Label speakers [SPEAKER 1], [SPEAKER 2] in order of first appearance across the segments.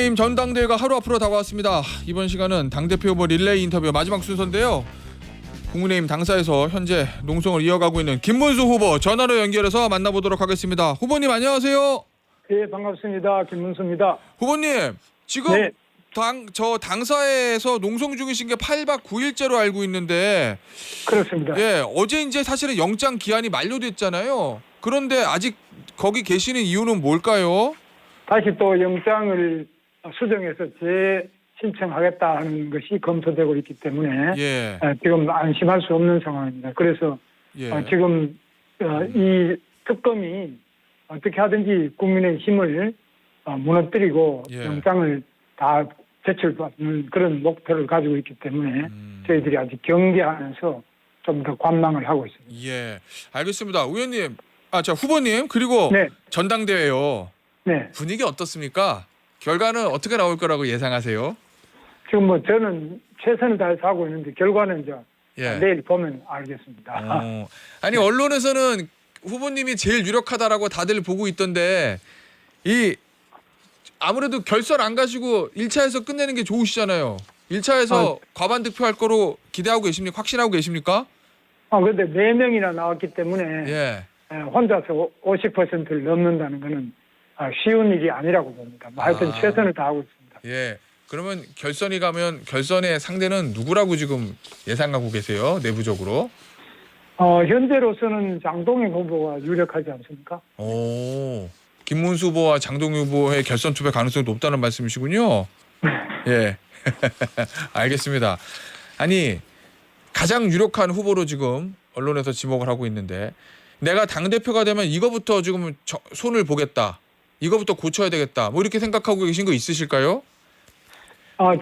[SPEAKER 1] 국민의힘 전당대회가 하루 앞으로 다가왔습니다. 이번 시간은 당대표 후보 릴레이 인터뷰 마지막 순서인데요. 국민의힘 당사에서 현재 농성을 이어가고 있는 김문수 후보 전화로 연결해서 만나보도록 하겠습니다. 후보님 안녕하세요.
[SPEAKER 2] 네, 반갑습니다. 김문수입니다.
[SPEAKER 1] 후보님 지금
[SPEAKER 2] 네.
[SPEAKER 1] 당사에서 농성 중이신 게 8박 9일째로 알고 있는데
[SPEAKER 2] 그렇습니다.
[SPEAKER 1] 예, 어제 이제 사실은 영장 기한이 만료됐잖아요. 그런데 아직 거기 계시는 이유는 뭘까요?
[SPEAKER 2] 다시 또 영장을 수정해서 재신청하겠다는 것이 검토되고 있기 때문에
[SPEAKER 1] 예.
[SPEAKER 2] 지금 안심할 수 없는 상황입니다. 그래서
[SPEAKER 1] 예.
[SPEAKER 2] 지금 이 특검이 어떻게 하든지 국민의 힘을 무너뜨리고
[SPEAKER 1] 예.
[SPEAKER 2] 영장을 다 제출받는 그런 목표를 가지고 있기 때문에 저희들이 아직 경계하면서 좀 더 관망을 하고 있습니다.
[SPEAKER 1] 예. 알겠습니다. 의원님, 후보님 그리고
[SPEAKER 2] 네.
[SPEAKER 1] 전당대회요.
[SPEAKER 2] 네.
[SPEAKER 1] 분위기 어떻습니까? 결과는 어떻게 나올 거라고 예상하세요?
[SPEAKER 2] 지금 뭐 저는 최선을 다해서 하고 있는데 결과는 이제
[SPEAKER 1] 예.
[SPEAKER 2] 내일 보면 알겠습니다.
[SPEAKER 1] 아니 언론에서는 후보님이 제일 유력하다라고 다들 보고 있던데 이 아무래도 결선 안 가시고 1차에서 끝내는 게 좋으시잖아요. 1차에서 과반 득표할 거로 기대하고 계십니까? 확신하고 계십니까?
[SPEAKER 2] 근데 4명이나 나왔기 때문에
[SPEAKER 1] 예.
[SPEAKER 2] 혼자서 50%를 넘는다는 것은 쉬운 일이 아니라고 봅니다. 하여튼 최선을 다하고 있습니다.
[SPEAKER 1] 예. 그러면 결선이 가면 결선의 상대는 누구라고 지금 예상하고 계세요? 내부적으로?
[SPEAKER 2] 현재로서는 장동영 후보가 유력하지 않습니까?
[SPEAKER 1] 오. 김문수 후보와 장동영 후보의 결선 투표 가능성이 높다는 말씀이시군요. 예. 알겠습니다. 아니 가장 유력한 후보로 지금 언론에서 지목을 하고 있는데 내가 당대표가 되면 이거부터 지금 손을 보겠다. 이거부터 고쳐야 되겠다. 뭐 이렇게 생각하고 계신 거 있으실까요?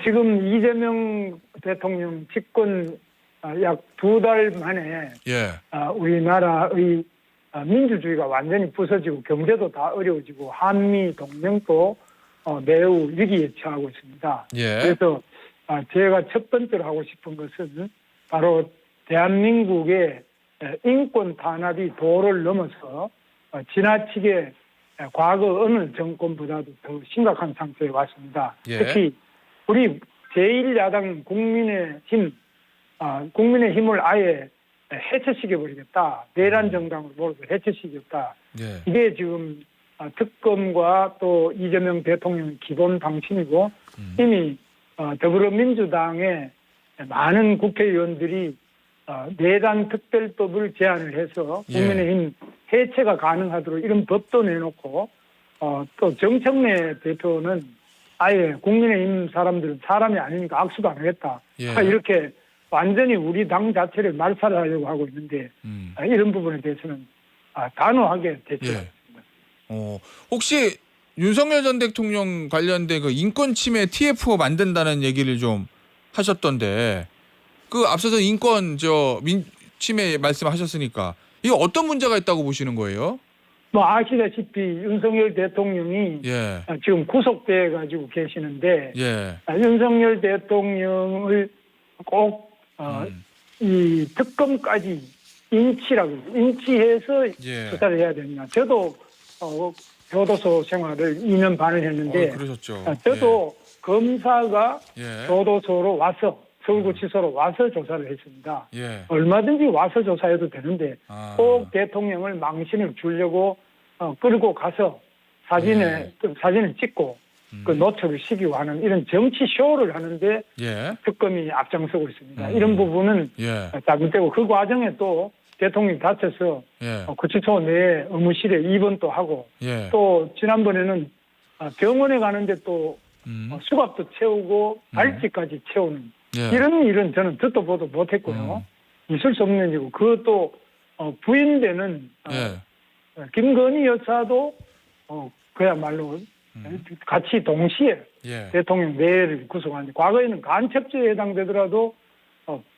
[SPEAKER 2] 지금 이재명 대통령 집권 약 2달 만에
[SPEAKER 1] 예.
[SPEAKER 2] 우리나라의 민주주의가 완전히 부서지고 경제도 다 어려워지고 한미 동맹도 매우 위기에 처하고 있습니다.
[SPEAKER 1] 예.
[SPEAKER 2] 그래서 제가 첫 번째로 하고 싶은 것은 바로 대한민국의 인권 탄압이 도를 넘어서 지나치게 과거 어느 정권보다도 더 심각한 상태에 왔습니다.
[SPEAKER 1] 예.
[SPEAKER 2] 특히 우리 제1야당 국민의힘을 아예 해체시켜버리겠다. 내란 정당을 몰고 해체시켰다.
[SPEAKER 1] 예.
[SPEAKER 2] 이게 지금 특검과 또 이재명 대통령의 기본 방침이고 이미 더불어민주당의 많은 국회의원들이 내란 특별법을 제안을 해서 국민의힘 해체가 가능하도록 이런 법도 내놓고 또 정청래 대표는 아예 국민의힘 사람들은 사람이 아니니까 악수도 안 하겠다.
[SPEAKER 1] 예.
[SPEAKER 2] 이렇게 완전히 우리 당 자체를 말살하려고 하고 있는데 이런 부분에 대해서는 단호하게 대처했습니다.
[SPEAKER 1] 혹시 윤석열 전 대통령 관련된 그 인권 침해 TFO 만든다는 얘기를 좀 하셨던데 그 앞서서 인권 침해 말씀하셨으니까 이거 어떤 문제가 있다고 보시는 거예요?
[SPEAKER 2] 뭐 아시다시피 윤석열 대통령이
[SPEAKER 1] 예.
[SPEAKER 2] 지금 구속돼 가지고 계시는데
[SPEAKER 1] 예.
[SPEAKER 2] 윤석열 대통령을 꼭 이 특검까지 인치해서
[SPEAKER 1] 예.
[SPEAKER 2] 수사를 해야 되냐. 저도 교도소 생활을 2년 반을 했는데
[SPEAKER 1] 그러셨죠.
[SPEAKER 2] 저도 검사가
[SPEAKER 1] 예.
[SPEAKER 2] 교도소로 와서 서울구치소로 와서 조사를 했습니다.
[SPEAKER 1] 예.
[SPEAKER 2] 얼마든지 와서 조사해도 되는데 꼭 대통령을 망신을 주려고 끌고 가서 사진을 찍고 그 노출을 시키고 하는 이런 정치 쇼를 하는데
[SPEAKER 1] 예.
[SPEAKER 2] 특검이 앞장서고 있습니다. 이런 부분은
[SPEAKER 1] 예.
[SPEAKER 2] 잘못되고 그 과정에 또 대통령이 다쳐서
[SPEAKER 1] 예.
[SPEAKER 2] 구치소 내 의무실에 입원도 하고
[SPEAKER 1] 예.
[SPEAKER 2] 또 지난번에는 병원에 가는데 또 수갑도 채우고 발찌까지 채우는
[SPEAKER 1] 예.
[SPEAKER 2] 이런 일은 저는 듣도 보도 못했고요. 있을 수 없는 일이고 그것도 부인되는 김건희 여사도 그야말로 같이 동시에
[SPEAKER 1] 예.
[SPEAKER 2] 대통령 내를 구속하는데 과거에는 간첩죄에 해당되더라도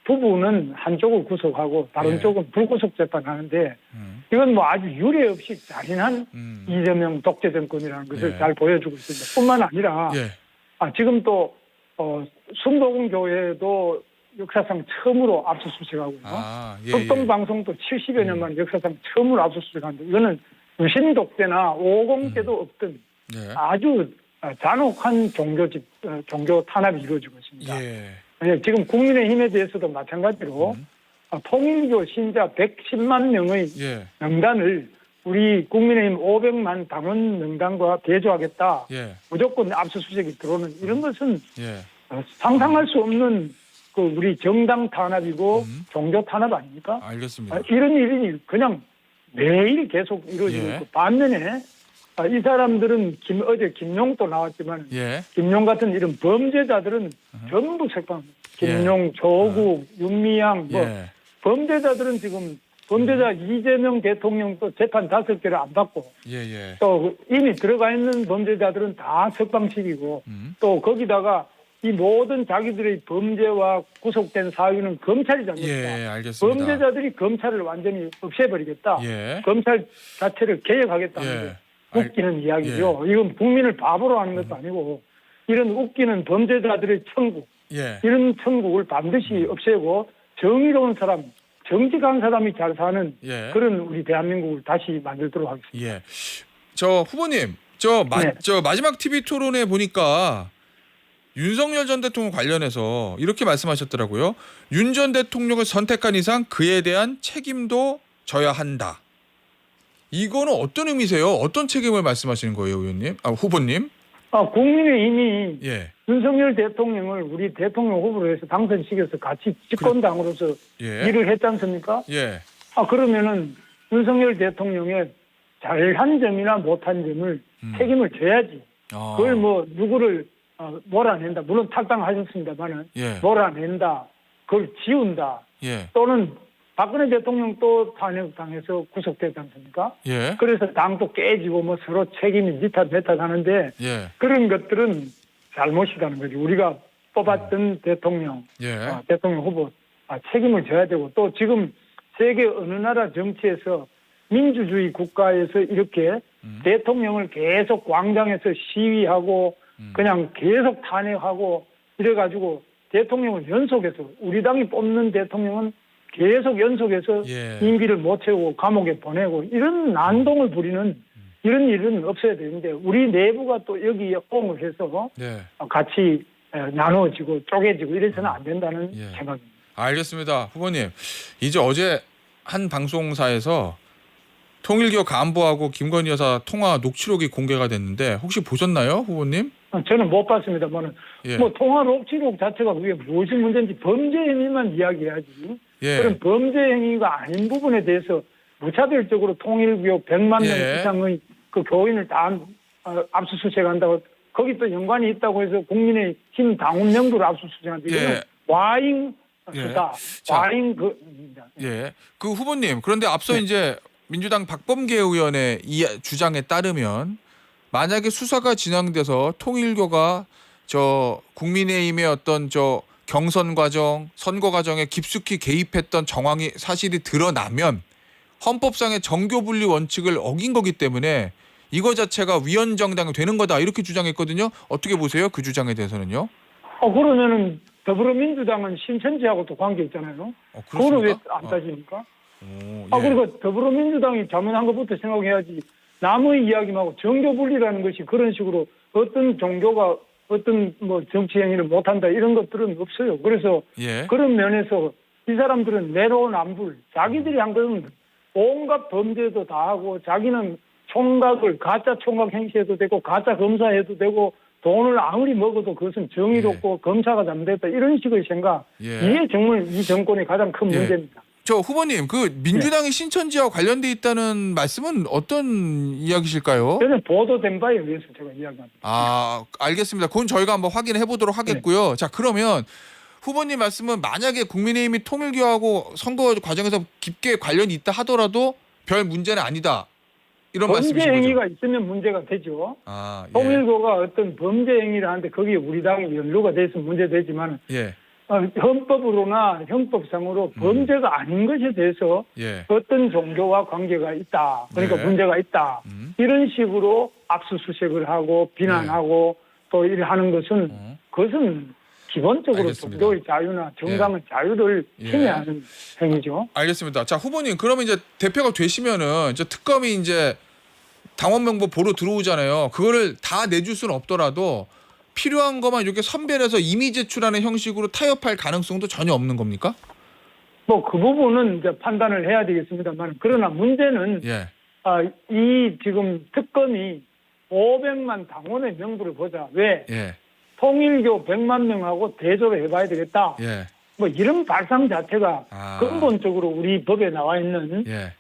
[SPEAKER 2] 부부는 한쪽을 구속하고 다른
[SPEAKER 1] 예.
[SPEAKER 2] 쪽은 불구속 재판하는데 이건 뭐 아주 유례 없이 잔인한 이재명 독재 정권이라는 것을
[SPEAKER 1] 예.
[SPEAKER 2] 잘 보여주고 있습니다. 뿐만 아니라
[SPEAKER 1] 예.
[SPEAKER 2] 지금 또 순복음 교회도 역사상 처음으로 압수수색하고 있고 극동방송도 70여 년 만에 역사상 처음으로 압수수색하는데 이거는 유신 독재나 550 때도 없던 아주 잔혹한 종교 탄압이 이루어지고 있습니다.
[SPEAKER 1] 예.
[SPEAKER 2] 예, 지금 국민의힘에 대해서도 마찬가지로 통일교 신자 110만 명의
[SPEAKER 1] 예.
[SPEAKER 2] 명단을 우리 국민의힘 500만 당원 명단과 대조하겠다.
[SPEAKER 1] 예.
[SPEAKER 2] 무조건 압수수색이 들어오는 이런 것은
[SPEAKER 1] 예.
[SPEAKER 2] 상상할 수 없는 그 우리 정당 탄압이고 종교 탄압 아닙니까?
[SPEAKER 1] 알겠습니다.
[SPEAKER 2] 이런 일이 그냥 매일 계속 이루어지고
[SPEAKER 1] 예.
[SPEAKER 2] 있고 반면에 이 사람들은 어제 김용도 나왔지만
[SPEAKER 1] 예.
[SPEAKER 2] 김용 같은 이런 범죄자들은 전부 색방. 김용, 조국, 윤미향 뭐
[SPEAKER 1] 예.
[SPEAKER 2] 범죄자들은 지금 범죄자 이재명 대통령도 재판 5개를 안 받고
[SPEAKER 1] 예.
[SPEAKER 2] 또 이미 들어가 있는 범죄자들은 다 석방시키고 또 거기다가 이 모든 자기들의 범죄와 구속된 사유는 검찰이 잡니다.
[SPEAKER 1] 예. 알겠습니다.
[SPEAKER 2] 범죄자들이 검찰을 완전히 없애버리겠다.
[SPEAKER 1] 예.
[SPEAKER 2] 검찰 자체를 개혁하겠다는
[SPEAKER 1] 예.
[SPEAKER 2] 게 웃기는 이야기죠. 이건 국민을 바보로 하는 것도 아니고 이런 웃기는 범죄자들의 천국,
[SPEAKER 1] 예.
[SPEAKER 2] 이런 천국을 반드시 없애고 정의로운 사람, 정직한 사람이 잘 사는
[SPEAKER 1] 예.
[SPEAKER 2] 그런 우리 대한민국을 다시 만들도록 하겠습니다.
[SPEAKER 1] 예. 저 후보님,
[SPEAKER 2] 네.
[SPEAKER 1] 저 마지막 TV 토론에 보니까 윤석열 전 대통령 관련해서 이렇게 말씀하셨더라고요. 윤 전 대통령을 선택한 이상 그에 대한 책임도 져야 한다. 이거는 어떤 의미세요? 어떤 책임을 말씀하시는 거예요, 의원님? 후보님?
[SPEAKER 2] 국민의힘이
[SPEAKER 1] 예.
[SPEAKER 2] 윤석열 대통령을 우리 대통령 후보로 해서 당선시켜서 같이 집권당으로서
[SPEAKER 1] 예.
[SPEAKER 2] 일을 했지 않습니까?
[SPEAKER 1] 예.
[SPEAKER 2] 그러면은 윤석열 대통령의 잘한 점이나 못한 점을 책임을 져야지. 그걸 뭐 누구를 몰아낸다. 물론 탈당하셨습니다만은
[SPEAKER 1] 예.
[SPEAKER 2] 몰아낸다. 그걸 지운다.
[SPEAKER 1] 예.
[SPEAKER 2] 또는 박근혜 대통령 또 탄핵당해서 구속되지 않습니까?
[SPEAKER 1] 예.
[SPEAKER 2] 그래서 당도 깨지고 뭐 서로 책임이 니탓 하는데
[SPEAKER 1] 예.
[SPEAKER 2] 그런 것들은 잘못이라는 거지. 우리가 뽑았던 대통령,
[SPEAKER 1] 예.
[SPEAKER 2] 대통령 후보 책임을 져야 되고 또 지금 세계 어느 나라 정치에서 민주주의 국가에서 이렇게 대통령을 계속 광장에서 시위하고 그냥 계속 탄핵하고 이래가지고 대통령을 연속해서 우리 당이 뽑는 대통령은 계속 연속해서
[SPEAKER 1] 예.
[SPEAKER 2] 임기를 못 채우고 감옥에 보내고 이런 난동을 부리는 이런 일은 없어야 되는데 우리 내부가 또 여기에 호응을 해서
[SPEAKER 1] 네.
[SPEAKER 2] 같이 나누어지고 쪼개지고 이래서는 안 된다는
[SPEAKER 1] 예.
[SPEAKER 2] 생각입니다.
[SPEAKER 1] 알겠습니다. 후보님. 이제 어제 한 방송사에서 통일교 간부하고 김건희 여사 통화 녹취록이 공개가 됐는데 혹시 보셨나요, 후보님?
[SPEAKER 2] 저는 못 봤습니다만
[SPEAKER 1] 예.
[SPEAKER 2] 뭐 통화 녹취록 자체가 그게 무엇이 문제인지 범죄 행위만 이야기해야지.
[SPEAKER 1] 예.
[SPEAKER 2] 그런 범죄 행위가 아닌 부분에 대해서 무차별적으로 통일교 100만 명
[SPEAKER 1] 예.
[SPEAKER 2] 이상의 그 교인을 다 압수수색한다고 거기 또 연관이 있다고 해서 국민의힘 당원 명부를 압수수색한다. 이거는
[SPEAKER 1] 예.
[SPEAKER 2] 와잉
[SPEAKER 1] 예.
[SPEAKER 2] 수사,
[SPEAKER 1] 자.
[SPEAKER 2] 와잉
[SPEAKER 1] 예. 그 후보님. 그런데 앞서
[SPEAKER 2] 네.
[SPEAKER 1] 이제 민주당 박범계 의원의 이 주장에 따르면 만약에 수사가 진행돼서 통일교가 저 국민의힘의 어떤 저 경선 과정, 선거 과정에 깊숙이 개입했던 정황이 사실이 드러나면 헌법상의 정교 분리 원칙을 어긴 거기 때문에 이거 자체가 위헌 정당이 되는 거다 이렇게 주장했거든요. 어떻게 보세요? 그 주장에 대해서는요?
[SPEAKER 2] 그러면은 더불어민주당은 신천지하고도 관계 있잖아요. 그거는 왜 안 따집니까?
[SPEAKER 1] 예.
[SPEAKER 2] 그리고 더불어민주당이 잘못한 것부터 생각해야지. 남의 이야기하고 정교 분리라는 것이 그런 식으로 어떤 종교가 어떤 뭐 정치 행위를 못한다 이런 것들은 없어요. 그래서
[SPEAKER 1] 예.
[SPEAKER 2] 그런 면에서 이 사람들은 내로남불 자기들이 한 것은 온갖 범죄도 다 하고 자기는 총각을 가짜 총각 행시해도 되고 가짜 검사해도 되고 돈을 아무리 먹어도 그것은 정의롭고 검사가 잘못됐다 이런 식의 생각.
[SPEAKER 1] 예.
[SPEAKER 2] 이게 정말 이 정권의 가장 큰
[SPEAKER 1] 예.
[SPEAKER 2] 문제입니다.
[SPEAKER 1] 저 후보님 그 민주당이 신천지와 관련돼 있다는 말씀은 어떤 이야기실까요?
[SPEAKER 2] 저는 보도된 바에 의해서 제가 이야기합니다.
[SPEAKER 1] 알겠습니다. 그건 저희가 한번 확인해 보도록 하겠고요. 자, 그러면 후보님 말씀은 만약에 국민의힘이 통일교하고 선거 과정에서 깊게 관련이 있다 하더라도 별 문제는 아니다. 이런
[SPEAKER 2] 범죄
[SPEAKER 1] 말씀이신 거죠?
[SPEAKER 2] 행위가 있으면 문제가 되죠.
[SPEAKER 1] 예.
[SPEAKER 2] 통일교가 어떤 범죄 행위를 하는데 거기에 우리 당이 연루가 돼서 문제되지만
[SPEAKER 1] 예.
[SPEAKER 2] 헌법으로나 형법상으로 범죄가 아닌 것에 대해서
[SPEAKER 1] 예.
[SPEAKER 2] 어떤 종교와 관계가 있다. 그러니까
[SPEAKER 1] 네.
[SPEAKER 2] 문제가 있다. 이런 식으로 압수수색을 하고 비난하고 또 이렇게 하는 것은 그것은 기본적으로
[SPEAKER 1] 알겠습니다.
[SPEAKER 2] 종교의 자유나 정당의 자유를 침해하는 행위죠.
[SPEAKER 1] 알겠습니다. 자, 후보님 그러면 이제 대표가 되시면은 이제 특검이 이제 당원 명부 보러 들어오잖아요. 그거를 다 내줄 수는 없더라도 필요한 것만 이렇게 선별해서 이미 제출하는 형식으로 타협할 가능성도 전혀 없는 겁니까?
[SPEAKER 2] 뭐 그 부분은 이제 판단을 해야 되겠습니다만, 그러나 문제는
[SPEAKER 1] 예.
[SPEAKER 2] 이 지금 특검이 500만 당원의 명부를 보자. 왜?
[SPEAKER 1] 예.
[SPEAKER 2] 통일교 100만 명하고 대조를 해봐야 되겠다.
[SPEAKER 1] 예.
[SPEAKER 2] 뭐 이런 발상 자체가
[SPEAKER 1] 아.
[SPEAKER 2] 근본적으로 우리 법에 나와 있는
[SPEAKER 1] 예.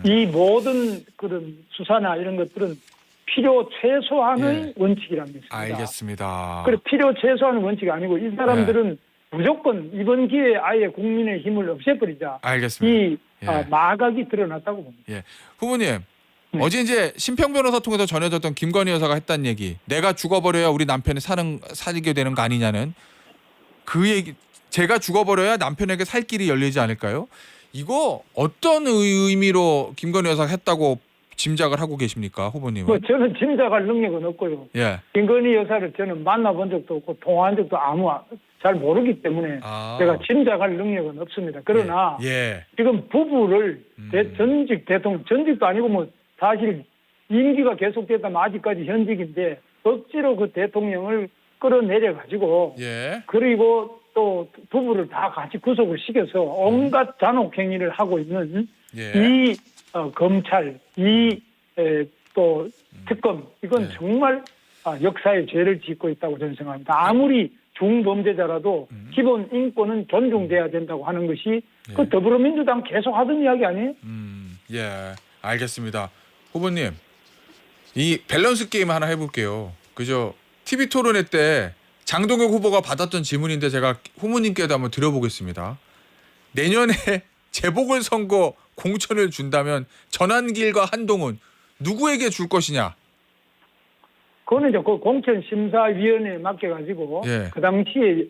[SPEAKER 2] 이 모든 그런 수사나 이런 것들은 필요 최소한의
[SPEAKER 1] 예.
[SPEAKER 2] 원칙이라는 게 있습니다.
[SPEAKER 1] 알겠습니다.
[SPEAKER 2] 그래 필요 최소한의 원칙이 아니고 이 사람들은 무조건 이번 기회에 아예 국민의 힘을 없애버리자.
[SPEAKER 1] 알겠습니다.
[SPEAKER 2] 이
[SPEAKER 1] 예.
[SPEAKER 2] 마각이 드러났다고 봅니다.
[SPEAKER 1] 예. 후보님.
[SPEAKER 2] 네.
[SPEAKER 1] 어제 이제 심평 변호사 통해서 전해졌던 김건희 여사가 했던 얘기, 내가 죽어버려야 우리 남편이 살게 되는 거 아니냐는 그 얘기, 제가 죽어버려야 남편에게 살 길이 열리지 않을까요? 이거 어떤 의미로 김건희 여사가 했다고 짐작을 하고 계십니까, 후보님은?
[SPEAKER 2] 뭐 저는 짐작할 능력은 없고요.
[SPEAKER 1] 예.
[SPEAKER 2] 김건희 여사를 저는 만나본 적도 없고 통화한 적도 잘 모르기 때문에 제가 짐작할 능력은 없습니다. 그러나
[SPEAKER 1] 예.
[SPEAKER 2] 지금 부부를 전직 대통령, 전직도 아니고 뭐 사실 임기가 계속됐다면 아직까지 현직인데 억지로 그 대통령을 끌어내려 가지고
[SPEAKER 1] 예.
[SPEAKER 2] 그리고 또 부부를 다 같이 구속을 시켜서 온갖 잔혹 행위를 하고 있는
[SPEAKER 1] 예.
[SPEAKER 2] 이 검찰, 또 특검, 이건
[SPEAKER 1] 예.
[SPEAKER 2] 정말 역사의 죄를 짓고 있다고 저는 생각합니다. 아무리 중범죄자라도 기본 인권은 존중돼야 된다고 하는 것이 그 더불어민주당 계속 하던 이야기 아니에요?
[SPEAKER 1] 예. 알겠습니다. 후보님, 이 밸런스 게임 하나 해볼게요. 그죠? TV 토론회 때 장동혁 후보가 받았던 질문인데 제가 후보님께도 한번 드려보겠습니다. 내년에 재보궐선거 공천을 준다면 전환길과 한동훈 누구에게 줄 것이냐?
[SPEAKER 2] 그거는 이제 그 공천심사위원회에 맡겨가지고
[SPEAKER 1] 예.
[SPEAKER 2] 그 당시에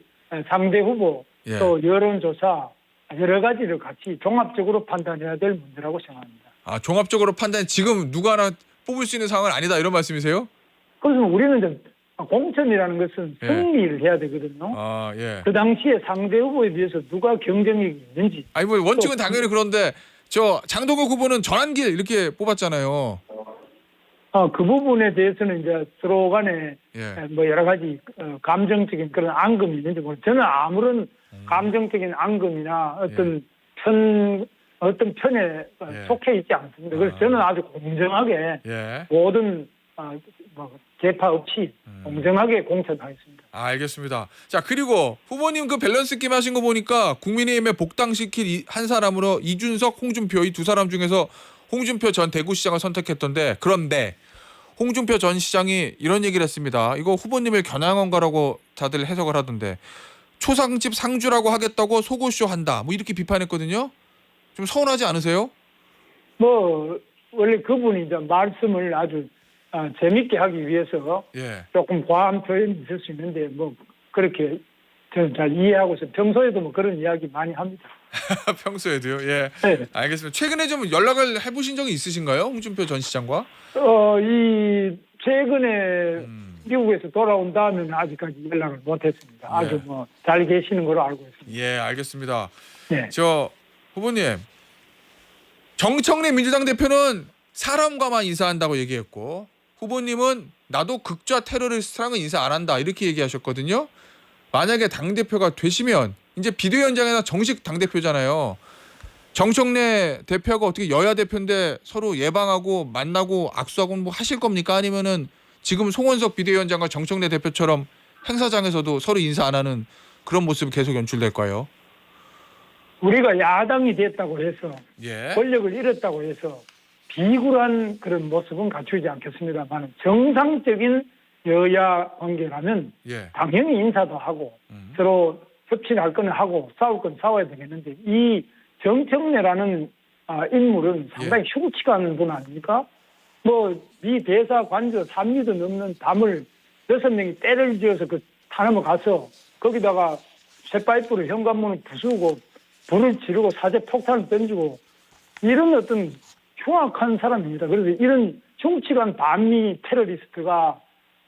[SPEAKER 2] 상대 후보
[SPEAKER 1] 예.
[SPEAKER 2] 또 여론조사 여러 가지를 같이 종합적으로 판단해야 될 문제라고 생각합니다.
[SPEAKER 1] 종합적으로 판단, 지금 누가 하나 뽑을 수 있는 상황은 아니다 이런 말씀이세요?
[SPEAKER 2] 그래서 우리는 이제 공천이라는 것은
[SPEAKER 1] 예.
[SPEAKER 2] 승리를 해야 되거든요.
[SPEAKER 1] 예.
[SPEAKER 2] 그 당시에 상대 후보에 비해서 누가 경쟁력이 있는지.
[SPEAKER 1] 아니 뭐 원칙은 당연히 그런데 저 장동혁 후보는 전환길 이렇게 뽑았잖아요.
[SPEAKER 2] 그 부분에 대해서는 이제 서로 간에
[SPEAKER 1] 예.
[SPEAKER 2] 뭐 여러 가지 감정적인 그런 앙금이 있는지 모르겠어요. 저는 아무런 감정적인 앙금이나 어떤 편에 속해 있지 않습니다. 그래서 저는 아주 공정하게
[SPEAKER 1] 예.
[SPEAKER 2] 모든 개파 없이 공정하게 공천하겠습니다.
[SPEAKER 1] 알겠습니다. 자, 그리고 후보님 그 밸런스 게임 하신 거 보니까 국민의힘에 복당시킬 한 사람으로 이준석, 홍준표 이 두 사람 중에서 홍준표 전 대구시장을 선택했던데, 그런데 홍준표 전 시장이 이런 얘기를 했습니다. 이거 후보님을 겨냥한 거라고 다들 해석을 하던데, 초상집 상주라고 하겠다고 속옷쇼 한다 뭐 이렇게 비판했거든요. 좀 서운하지 않으세요?
[SPEAKER 2] 뭐 원래 그분이 이제 말씀을 아주 재밌게 하기 위해서
[SPEAKER 1] 예.
[SPEAKER 2] 조금 과한 표현이 있을 수 있는데 뭐 그렇게 저는 잘 이해하고 있어요. 평소에도 뭐 그런 이야기 많이 합니다.
[SPEAKER 1] 평소에도요. 예.
[SPEAKER 2] 네.
[SPEAKER 1] 알겠습니다. 최근에 좀 연락을 해보신 적이 있으신가요, 홍준표 전 시장과?
[SPEAKER 2] 이 최근에 미국에서 돌아온 다음에는 아직까지 연락을 못했습니다.
[SPEAKER 1] 예.
[SPEAKER 2] 아주 뭐 잘 계시는 걸로 알고 있습니다.
[SPEAKER 1] 예, 알겠습니다.
[SPEAKER 2] 네.
[SPEAKER 1] 저 후보님, 정청래 민주당 대표는 사람과만 인사한다고 얘기했고, 후보님은 나도 극좌 테러리스트랑은 인사 안 한다 이렇게 얘기하셨거든요. 만약에 당대표가 되시면 이제 비대위원장이나 정식 당대표잖아요. 정청래 대표가 어떻게 여야 대표인데 서로 예방하고 만나고 악수하고 뭐 하실 겁니까? 아니면은 지금 송원석 비대위원장과 정청래 대표처럼 행사장에서도 서로 인사 안 하는 그런 모습이 계속 연출될까요?
[SPEAKER 2] 우리가 야당이 됐다고 해서
[SPEAKER 1] 예.
[SPEAKER 2] 권력을 잃었다고 해서 비굴한 그런 모습은 갖추지 않겠습니다만 정상적인 여야 관계라면
[SPEAKER 1] 예.
[SPEAKER 2] 당연히 인사도 하고 서로 협치할 건 하고 싸울 건 싸워야 되겠는데 이 정청래라는 인물은 상당히 흉측한 분 아닙니까? 뭐 미 대사 관저 3미도 넘는 담을 6명이 때를 지어서 그 타넘어 가서 거기다가 쇠파이프로 현관문을 부수고 불을 지르고 사제 폭탄을 던지고 이런 어떤 흉악한 사람입니다. 그래서 이런 흉측한 반미 테러리스트가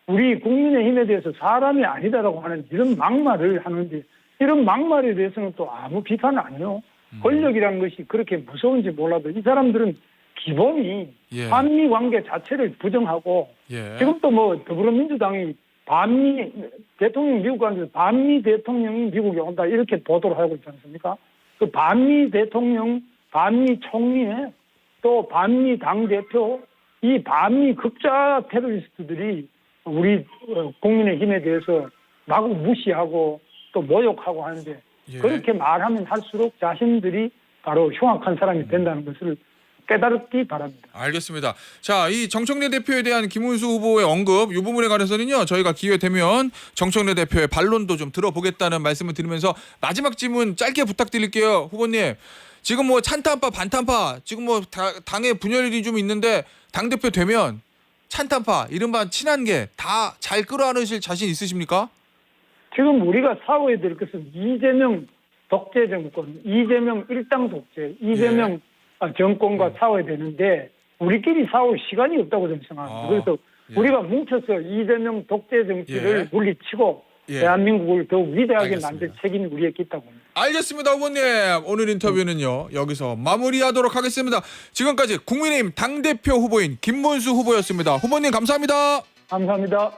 [SPEAKER 2] 우리 국민의힘에 대해서 사람이 아니다라고 하는 이런 막말을 하는데 이런 막말에 대해서는 또 아무 비판은 안 해요. 권력이라는 것이 그렇게 무서운지 몰라도 이 사람들은 기본이
[SPEAKER 1] 예.
[SPEAKER 2] 한미 관계 자체를 부정하고
[SPEAKER 1] 예.
[SPEAKER 2] 지금 또 뭐 더불어민주당이 반미 대통령 미국 가는데 반미 대통령이 미국에 온다 이렇게 보도를 하고 있지 않습니까? 그 반미 대통령, 반미 총리에 또 반미 당대표 이 반미 극좌 테러리스트들이 우리 국민의힘에 대해서 마구 무시하고 또 모욕하고 하는데
[SPEAKER 1] 예.
[SPEAKER 2] 그렇게 말하면 할수록 자신들이 바로 흉악한 사람이 된다는 것을 깨달기 바랍니다.
[SPEAKER 1] 알겠습니다. 자, 이 정청래 대표에 대한 김문수 후보의 언급 이 부분에 관해서는요. 저희가 기회 되면 정청래 대표의 반론도 좀 들어보겠다는 말씀을 드리면서 마지막 질문 짧게 부탁드릴게요. 후보님. 지금 뭐 찬탄파 반탄파 지금 뭐 당의 분열이 좀 있는데 당대표 되면 찬탄파 이른바 친한계 다 잘 끌어안으실 자신 있으십니까?
[SPEAKER 2] 지금 우리가 싸워야 될 것은 이재명 독재 정권, 이재명 일당 독재, 이재명 정권과 싸워야 되는데 우리끼리 싸울 시간이 없다고 저는 생각합니다. 그래서
[SPEAKER 1] 예.
[SPEAKER 2] 우리가 뭉쳐서 이재명 독재 정치를
[SPEAKER 1] 예.
[SPEAKER 2] 물리치고
[SPEAKER 1] 예.
[SPEAKER 2] 대한민국을 더욱 위대하게
[SPEAKER 1] 알겠습니다.
[SPEAKER 2] 만들 책임이 우리에게 있다고 봅니다.
[SPEAKER 1] 알겠습니다, 후보님. 오늘 인터뷰는요 여기서 마무리하도록 하겠습니다. 지금까지 국민의힘 당대표 후보인 김문수 후보였습니다. 후보님 감사합니다.
[SPEAKER 2] 감사합니다.